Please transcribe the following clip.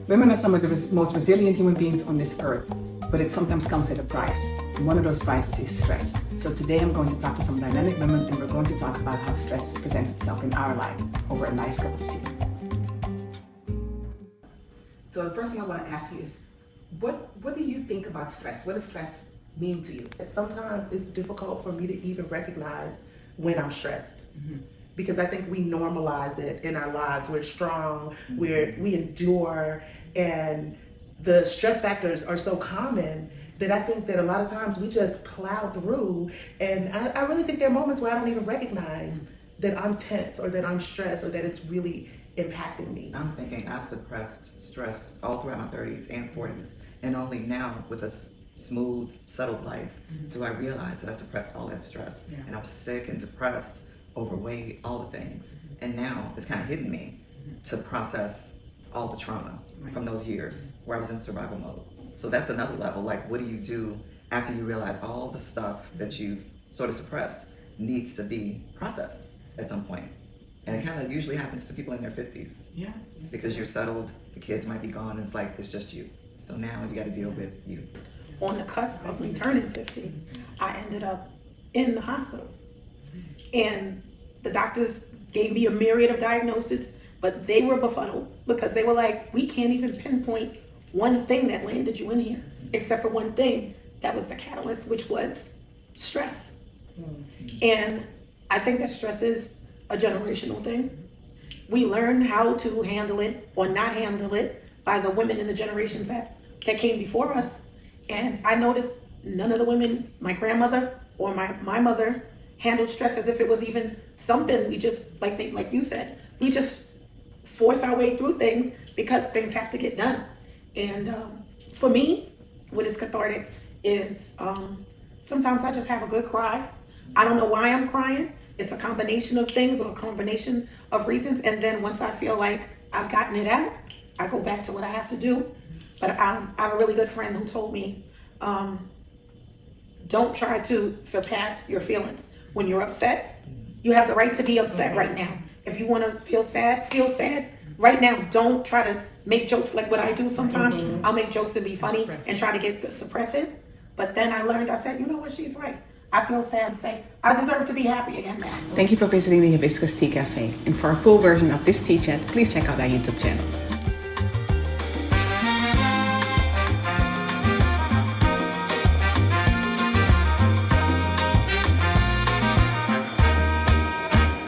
Women are some of the most resilient human beings on this earth, but it sometimes comes at a price. And one of those prices is stress. So today I'm going to talk to some dynamic women, and we're going to talk about how stress presents itself in our life over a nice cup of tea. So the first thing I want to ask you is, what do you think about stress? What does stress mean to you? Sometimes it's difficult for me to even recognize when I'm stressed. Because I think we normalize it in our lives. We're strong, we endure, and the stress factors are so common that I think that a lot of times we just plow through. And I really think there are moments where I don't even recognize that I'm tense or that I'm stressed or that it's really impacting me. I'm thinking I suppressed stress all throughout my 30s and 40s, and only now with a smooth, settled life do I realize that I suppressed all that stress. And I was sick and depressed, overweight, all the things. And now it's kind of hidden me to process all the trauma from those years where I was in survival mode. So that's another level. Like, what do you do after you realize all the stuff that you've sort of suppressed needs to be processed at some point? And it kind of usually happens to people in their 50s. Yeah. Because you're settled, the kids might be gone, and it's like, it's just you. So now you got to deal with you. On the cusp of me turning 50, I ended up in the hospital. And the doctors gave me a myriad of diagnoses, but they were befuddled because they were like, we can't even pinpoint one thing that landed you in here, except for one thing that was the catalyst, which was stress. And I think that stress is a generational thing. We learn how to handle it or not handle it by the women in the generations that came before us. And I noticed none of the women, my grandmother or my mother, handled stress as if it was even something. We just, like you said, we just force our way through things because things have to get done. And for me, what is cathartic is sometimes I just have a good cry. I don't know why I'm crying. It's a combination of things or a combination of reasons. And then once I feel like I've gotten it out, I go back to what I have to do. But I have a really good friend who told me, don't try to surpass your feelings. When you're upset, you have the right to be upset right now. If you want to feel sad right now. Don't try to make jokes like what I do sometimes. I'll make jokes and be funny and try to suppress it. But then I learned, I said, you know what, she's right. I feel sad and say, I deserve to be happy again now. Thank you for visiting the Hibiscus Tea Cafe. And for a full version of this tea chat, please check out our YouTube channel.